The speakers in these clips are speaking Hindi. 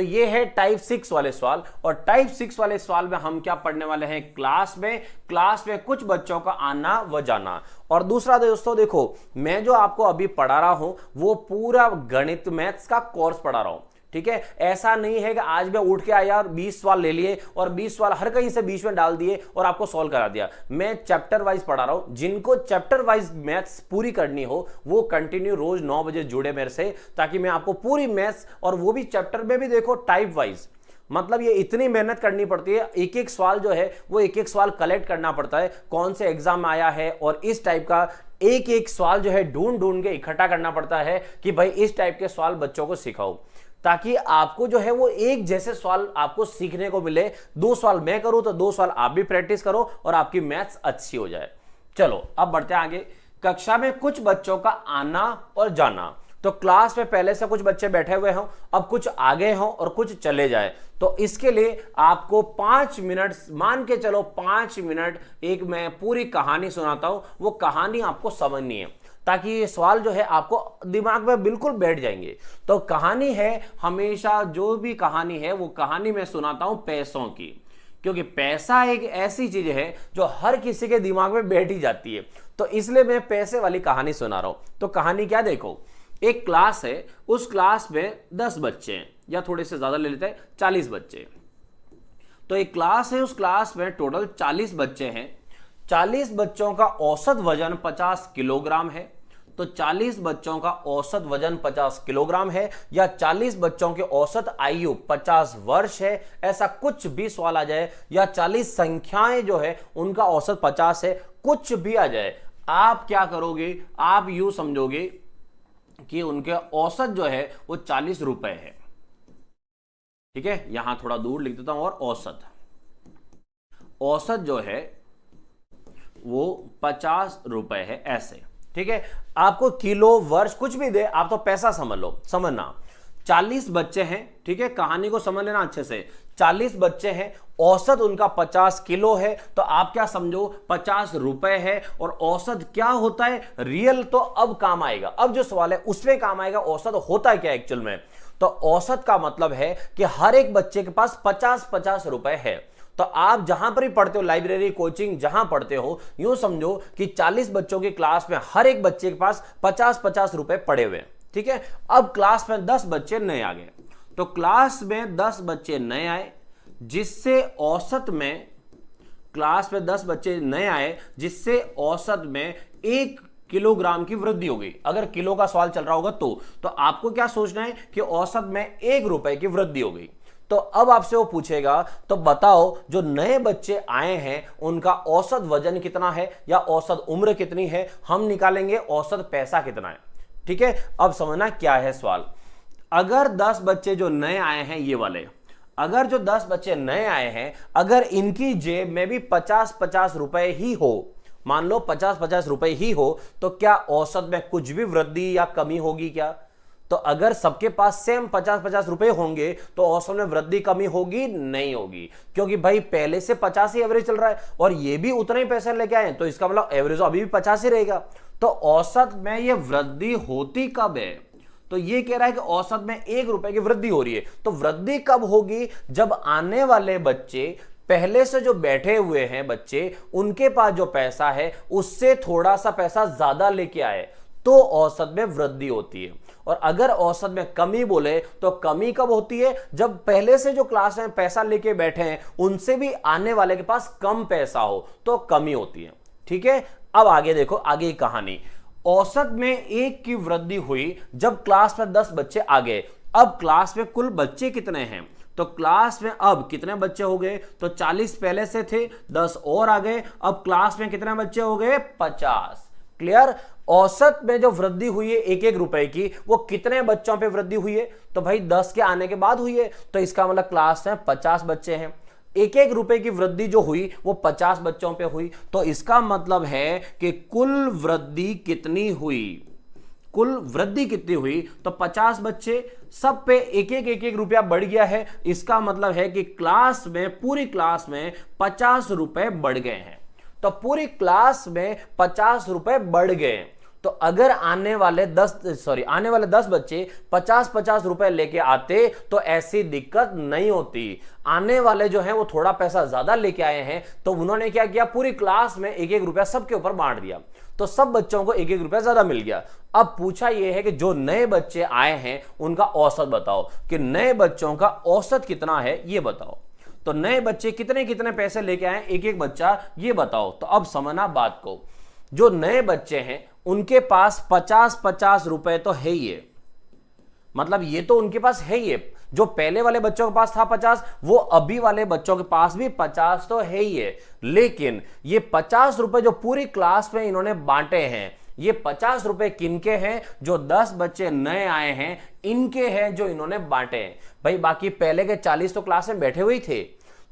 तो ये है टाइप 6 वाले सवाल। और टाइप 6 वाले सवाल में हम क्या पढ़ने वाले हैं, क्लास में कुछ बच्चों का आना व जाना। और दूसरा दोस्तों देखो, मैं जो आपको अभी पढ़ा रहा हूं वो पूरा गणित मैथ्स का कोर्स पढ़ा रहा हूं, ठीक है। ऐसा नहीं है कि आज मैं उठ के आया और 20 सवाल ले लिए और 20 सवाल हर कहीं से बीच में डाल दिए और आपको सॉल्व करा दिया। मैं चैप्टर वाइज पढ़ा रहा हूं। जिनको चैप्टर वाइज मैथ्स पूरी करनी हो वो कंटिन्यू रोज 9 बजे जुड़े मेरे से, ताकि मैं आपको पूरी मैथ्स, और वो भी चैप्टर में भी देखो टाइप वाइज। मतलब ये इतनी मेहनत करनी पड़ती है, एक एक सवाल जो है वो एक एक सवाल कलेक्ट करना पड़ता है, कौन से एग्जाम में आया है, और इस टाइप का एक एक सवाल जो है ढूंढ के इकट्ठा करना पड़ता है कि भाई इस टाइप के सवाल बच्चों को सिखाओ, ताकि आपको जो है वो एक जैसे सवाल आपको सीखने को मिले। 2 सवाल मैं करूं तो 2 सवाल आप भी प्रैक्टिस करो और आपकी मैथ्स अच्छी हो जाए। चलो अब बढ़ते हैं आगे। कक्षा में कुछ बच्चों का आना और जाना। तो क्लास में पहले से कुछ बच्चे बैठे हुए हों, अब कुछ आगे हों और कुछ चले जाए, तो इसके लिए आपको 5 मिनट, मान के चलो 5 मिनट, एक मैं पूरी कहानी सुनाता हूं, वो कहानी आपको समझनी है, ताकि ये सवाल जो है आपको दिमाग में बिल्कुल बैठ जाएंगे। तो कहानी है, हमेशा जो भी कहानी है वो कहानी मैं सुनाता हूं पैसों की, क्योंकि पैसा एक ऐसी चीज है जो हर किसी के दिमाग में बैठ ही जाती है, तो इसलिए मैं पैसे वाली कहानी सुना रहा हूं। तो कहानी क्या, देखो, एक क्लास है, उस क्लास में 10 बच्चे हैं, या थोड़े से ज्यादा ले लेते हैं, 40 बच्चे। तो एक क्लास है, उस क्लास में टोटल 40 बच्चे हैं। 40 बच्चों का औसत वजन 50 किलोग्राम है। तो 40 बच्चों का औसत वजन 50 किलोग्राम है, या 40 बच्चों की औसत आयु 50 वर्ष है, ऐसा कुछ भी सवाल आ जाए, या 40 संख्याएं जो है उनका औसत 50 है, कुछ भी आ जाए, आप क्या करोगे, आप यूं समझोगे कि उनके औसत जो है वो 40 रुपए है, ठीक है। यहां थोड़ा दूर लिख देता हूं, और औसत जो है वो 50 रुपए है, ऐसे, ठीक है। आपको किलो, वर्ष कुछ भी दे, आप तो पैसा समझ लो, समझना। 40 बच्चे हैं, ठीक है, कहानी को समझ लेना अच्छे से। 40 बच्चे हैं, औसत उनका 50 किलो है, तो आप क्या समझो 50 रुपए है, और औसत क्या होता है, रियल तो अब काम आएगा, अब जो सवाल है उसमें काम आएगा, औसत होता है क्या एक्चुअल में। तो औसत का मतलब है कि हर एक बच्चे के पास 50-50 रुपए है। तो आप जहां पर भी पढ़ते हो, लाइब्रेरी, कोचिंग, जहां पढ़ते हो, यूं समझो कि 40 बच्चों की क्लास में हर एक बच्चे के पास 50-50 रुपए पड़े हुए, ठीक है। अब क्लास में 10 बच्चे नए आ गए, तो क्लास में 10 बच्चे नए आए, जिससे औसत में, क्लास में 10 बच्चे नए आए, जिससे औसत में 1 किलोग्राम की वृद्धि हो गई। अगर किलो का सवाल चल रहा होगा तो आपको क्या सोचना है कि औसत में 1 रुपए की वृद्धि हो गई। तो अब आपसे वो पूछेगा, तो बताओ जो नए बच्चे आए हैं उनका औसत वजन कितना है, या औसत उम्र कितनी है, हम निकालेंगे औसत पैसा कितना है, ठीक है। अब समझना क्या है सवाल। अगर 10 बच्चे जो नए आए हैं, ये वाले, अगर जो 10 बच्चे नए आए हैं, अगर इनकी जेब में भी 50-50 रुपए ही हो, मान लो 50-50 रुपए ही हो, तो क्या औसत में कुछ भी वृद्धि या कमी होगी क्या? तो अगर सबके पास सेम 50-50 रुपए होंगे तो औसत में वृद्धि कमी होगी? नहीं होगी, क्योंकि भाई पहले से 50 ही एवरेज चल रहा है और ये भी उतना ही पैसा लेके आए, तो इसका मतलब एवरेज अभी भी 50 ही रहेगा। तो औसत में ये वृद्धि होती कब है? तो ये कह रहा है कि औसत में 1 रुपए की वृद्धि हो रही है। तो वृद्धि कब होगी? जब आने वाले बच्चे, पहले से जो बैठे हुए हैं बच्चे, उनके पास जो पैसा है उससे थोड़ा सा पैसा ज्यादा लेके आए, तो औसत में वृद्धि होती है। और अगर औसत में कमी बोले तो कमी कब होती है? जब पहले से जो क्लास में पैसा लेके बैठे हैं उनसे भी आने वाले के पास कम पैसा हो, तो कमी होती है, ठीक है। अब आगे देखो, आगे की कहानी। औसत में 1 की वृद्धि हुई जब क्लास में 10 बच्चे आ गए। अब क्लास में कुल बच्चे कितने हैं? तो क्लास में अब कितने बच्चे हो गए? तो 40 पहले से थे, 10 और आ गए। अब क्लास में कितने बच्चे हो गए? 50। क्लियर? औसत में जो वृद्धि हुई है 1-1 रुपए की, वो कितने बच्चों पे वृद्धि हुई है? तो भाई 10 के आने के बाद हुई है, तो इसका मतलब क्लास में 50 बच्चे हैं। 1-1 रुपए की वृद्धि जो हुई वो 50 बच्चों पे हुई, तो इसका मतलब है कि कुल वृद्धि कितनी हुई? कुल वृद्धि कितनी हुई? तो 50 बच्चे, सब पे 1-1 रुपया बढ़ गया है। इसका मतलब है कि क्लास में, पूरी क्लास में 50 रुपए बढ़ गए हैं। तो पूरी क्लास में 50 रुपए बढ़ गए, तो अगर आने वाले 10 बच्चे 50-50 रुपए लेके आते तो ऐसी दिक्कत नहीं होती। आने वाले जो हैं वो थोड़ा पैसा ज्यादा लेके आए हैं, तो उन्होंने क्या किया, पूरी क्लास में 1-1 रुपया सबके ऊपर बांट दिया, तो सब बच्चों को 1-1 रुपया ज्यादा मिल गया। अब पूछा यह है कि जो नए बच्चे आए हैं उनका औसत बताओ, कि नए बच्चों का औसत कितना है ये बताओ। तो नए बच्चे कितने कितने पैसे लेके आए एक एक बच्चा, ये बताओ। तो अब समझना बात को, जो नए बच्चे हैं उनके पास 50-50 रुपए तो है ही है, मतलब ये तो उनके पास है ही है। जो पहले वाले बच्चों के पास था 50, वो अभी वाले बच्चों के पास भी 50 तो है ही है। लेकिन ये 50 रुपए जो पूरी क्लास में इन्होंने बांटे हैं, ये 50 रुपए किनके हैं, जो 10 बच्चे नए आए हैं इनके हैं, जो इन्होंने बांटे हैं। भाई बाकी पहले के 40 तो क्लास में बैठे हुए थे,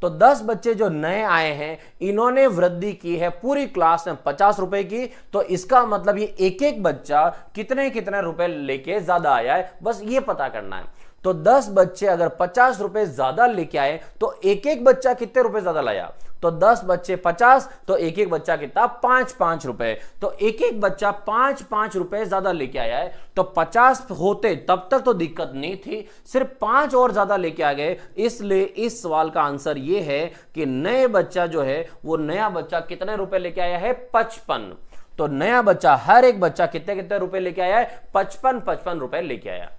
तो 10 बच्चे जो नए आए हैं इन्होंने वृद्धि की है पूरी क्लास में 50 रुपए की। तो इसका मतलब ये एक एक बच्चा कितने कितने रुपए लेके ज्यादा आया है, बस ये पता करना है। तो 10 बच्चे अगर 50 रुपए ज्यादा लेके आए तो एक एक बच्चा कितने रुपए ज्यादा लाया, तो 10 बच्चे 50, तो एक एक बच्चा कितना 5-5 रुपए, तो एक एक बच्चा 5-5 रुपए ज्यादा लेके आया है। तो 50 होते तब तक तो दिक्कत नहीं थी, सिर्फ 5 और ज्यादा लेके आ गए, इसलिए इस सवाल का आंसर ये है कि नए बच्चा जो है वो नया बच्चा कितने रुपए लेके आया है, 55। तो नया बच्चा हर एक बच्चा कितने कितने रुपए लेके आया है, 55-55 रुपए लेके आया।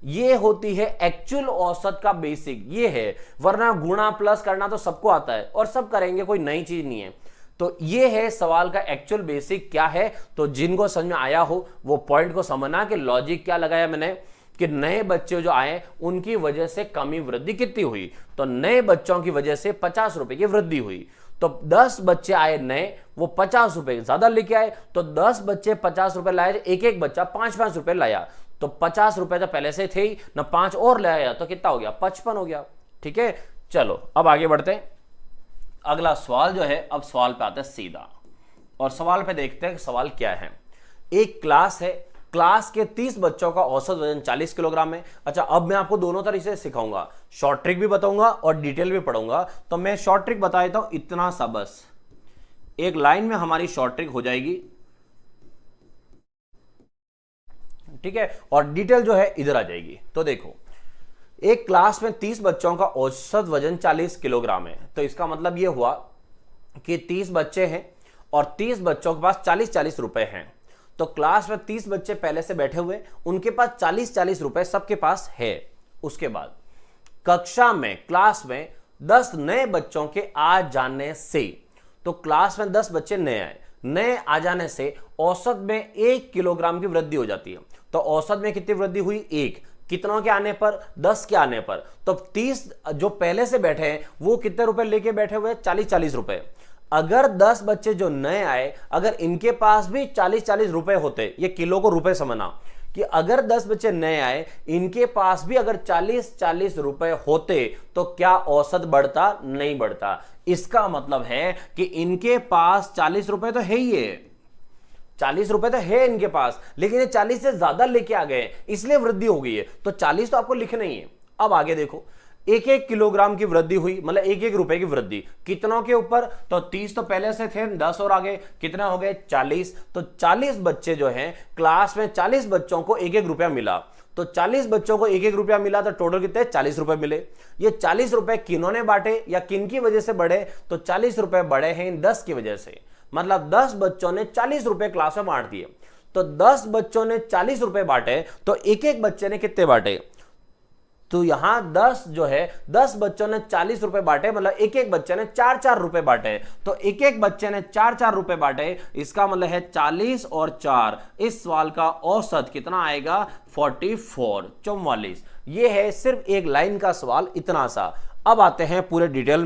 ये होती है एक्चुअल औसत का बेसिक, ये है। वरना गुणा प्लस करना तो सबको आता है और सब करेंगे, कोई नई चीज नहीं है। तो ये है सवाल का एक्चुअल बेसिक क्या है। तो जिनको समझ में आया हो वो पॉइंट को समझना कि लॉजिक क्या लगाया मैंने, कि नए बच्चे जो आए उनकी वजह से कमी वृद्धि कितनी हुई, तो नए बच्चों की वजह से 50 रुपए की वृद्धि हुई। तो 10 बच्चे आए नए, वो 50 रुपए ज्यादा लेके आए, तो 10 बच्चे 50 रुपए लाए, एक एक बच्चा 5-5 रुपए लाया, तो 50 रुपए तो पहले से थे ही ना, 5 और ले आया तो कितना हो गया, 55 हो गया। ठीक है, चलो अब आगे बढ़ते हैं। अगला सवाल जो है, अब सवाल पे आते हैं सीधा, और सवाल पे देखते हैं सवाल क्या है। एक क्लास है, क्लास के 30 बच्चों का औसत वजन 40 किलोग्राम है। अच्छा, अब मैं आपको दोनों तरीके से सिखाऊंगा, शॉर्ट ट्रिक भी बताऊंगा और डिटेल भी पढ़ूंगा। तो मैं शॉर्ट ट्रिक बता देता हूं, इतना सा बस, एक लाइन में हमारी शॉर्ट ट्रिक हो जाएगी, ठीक है, और डिटेल जो है इधर आ जाएगी। तो देखो, एक क्लास में 30 बच्चों का औसत वजन 40 किलोग्राम है, तो इसका मतलब यह हुआ कि 30 बच्चे हैं और 30 बच्चों के पास 40-40 रुपए हैं। तो क्लास में 30 बच्चे पहले से बैठे हुए, उनके पास 40-40 रुपए सबके पास है। उसके बाद कक्षा में, क्लास में 10 नए बच्चों के आ जाने से, तो क्लास में 10 बच्चे नए आए, नए आ जाने से औसत में 1 किलोग्राम की वृद्धि हो जाती है। तो औसत में कितनी वृद्धि हुई, 1, कितनों के आने पर, 10 के आने पर। तो 30 जो पहले से बैठे हैं वो कितने रुपए लेके बैठे हुए, 40-40 रुपए। अगर 10 बच्चे जो नए आए, अगर इनके पास भी 40-40 रुपए होते, ये किलो को रुपए समझना, कि अगर 10 बच्चे नए आए, इनके पास भी अगर 40-40 रुपए होते, तो क्या औसत बढ़ता, नहीं बढ़ता। इसका मतलब है कि इनके पास 40 रुपए तो है ही है, 40 रुपए तो है इनके पास, लेकिन ये 40 से ज्यादा लेके आ गए, इसलिए वृद्धि हो गई है। तो 40 तो आपको लिखना ही है। अब आगे देखो, 1-1 किलोग्राम की वृद्धि हुई, मतलब 1-1 रुपए की वृद्धि कितनों के ऊपर, तो 30 तो पहले से थे, 10 और आगे कितना हो गए, 40। तो 40 बच्चे जो हैं क्लास में, 40 बच्चों को 1-1 रुपया मिला, तो 40 बच्चों को 1-1 रुपया मिला, तो टोटल कितने, 40 रुपए मिले। ये 40 रुपए किन्होंने बांटे या किन की वजह से बढ़े, तो 40 रुपए बढ़े हैं इन 10 की वजह से। मतलब 10 बच्चों ने 40 रुपए क्लास में बांट दिए। तो 10 बच्चों ने 40 रुपए बांटे, तो एक एक बच्चे ने कितने बांटे, तो यहां 10 जो है, 10 बच्चों ने 40 रुपए बांटे, मतलब एक एक बच्चे ने 4-4 रुपए बांटे। तो एक एक बच्चे ने 4-4 रुपए बांटे, इसका मतलब है 40 और 4, इस सवाल का औसत कितना आएगा, 44। ये है सिर्फ एक लाइन का सवाल, इतना सा। अब आते हैं पूरे डिटेल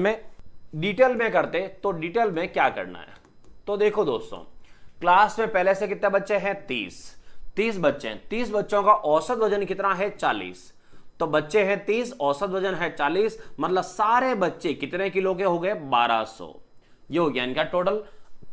में करते, तो डिटेल में क्या करना है। तो देखो दोस्तों, क्लास में पहले से कितने बच्चे हैं, 30 बच्चे हैं। 30 बच्चों का औसत वजन कितना है, 40। तो बच्चे हैं 30, औसत वजन है 40, मतलब सारे बच्चे कितने किलो के हो गए, 1200। ये हो गया इनका टोटल।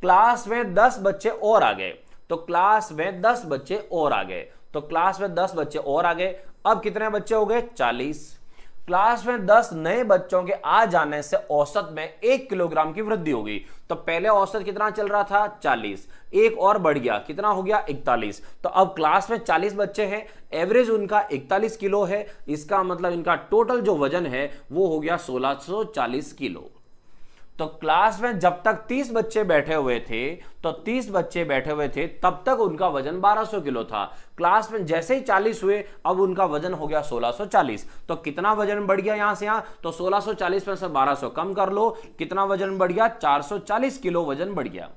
क्लास में 10 बच्चे और आ गए, तो क्लास में 10 बच्चे और आ गए, तो क्लास में 10 बच्चे और आ गए। अब कितने बच्चे हो गए, 40। क्लास में 10 नए बच्चों के आ जाने से औसत में 1 किलोग्राम की वृद्धि होगी। तो पहले औसत कितना चल रहा था 40, एक और बढ़ गया, कितना हो गया 41। तो अब क्लास में 40 बच्चे हैं, एवरेज उनका 41 किलो है, इसका मतलब इनका टोटल जो वजन है वो हो गया 1640 किलो। तो क्लास में जब तक 30 बच्चे बैठे हुए थे, तो 30 बच्चे बैठे हुए थे तब तक उनका वजन 1200 किलो था। क्लास में जैसे ही 40 हुए अब उनका वजन हो गया 1640। तो कितना वजन बढ़ गया यहां से यहां, तो 1640 में से 1200 कम कर लो, कितना वजन बढ़ गया 440 किलो वजन बढ़ गया।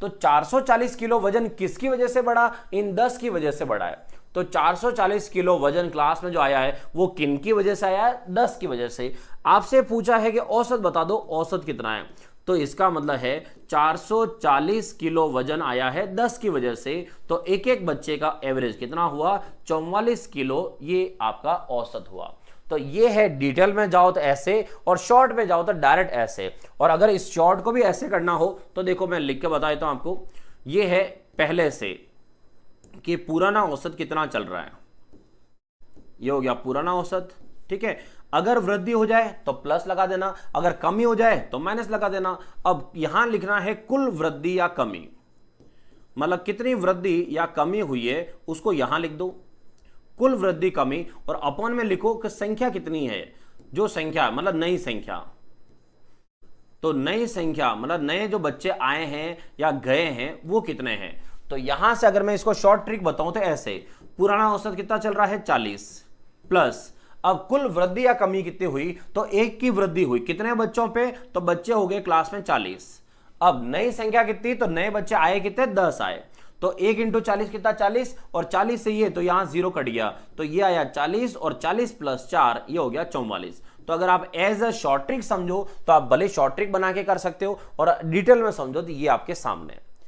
तो 440 किलो वजन किसकी वजह से बढ़ा, इन 10 की वजह से बढ़ा है। तो 440 किलो वजन क्लास में जो आया है वो किन की वजह से आया है, 10 की वजह से। आपसे पूछा है कि औसत बता दो, औसत कितना है, तो इसका मतलब है 440 किलो वजन आया है 10 की वजह से। तो एक एक बच्चे का एवरेज कितना हुआ 44 किलो, ये आपका औसत हुआ। तो ये है, डिटेल में जाओ तो ऐसे और शॉर्ट में जाओ तो डायरेक्ट ऐसे। और अगर इस शॉर्ट को भी ऐसे करना हो तो देखो मैं लिख के बता देता हूं आपको। ये है पहले से कि पुराना औसत कितना चल रहा है, ये हो गया पुराना औसत, ठीक है। अगर वृद्धि हो जाए तो प्लस लगा देना, अगर कमी हो जाए तो माइनस लगा देना। अब यहां लिखना है कुल वृद्धि या कमी, मतलब कितनी वृद्धि या कमी हुई है उसको यहां लिख दो, कुल वृद्धि कमी, और अपॉन में लिखो कि संख्या कितनी है, जो संख्या मतलब नई संख्या। तो नई संख्या मतलब नए जो बच्चे आए हैं या गए हैं वो कितने हैं। तो यहां से अगर मैं इसको शॉर्ट ट्रिक बताऊं तो ऐसे, पुराना औसत कितना चल रहा है 40 प्लस, अब कुल वृद्धि या कमी कितनी हुई, तो एक की वृद्धि हुई कितने बच्चों पे, तो बच्चे हो गए क्लास में 40। अब नई संख्या कितनी, तो नए बच्चे आए कितने 10 आए, तो 1 इंटू 40 कितना 40, और 40 से ये तो यहां 0 कट गया, तो ये आया 40 और 40 प्लस 4 ये हो गया 44। तो अगर आप एज अ शॉर्ट ट्रिक समझो तो आप भले शॉर्ट ट्रिक बना के कर सकते हो, और डिटेल में समझो तो ये आपके सामने।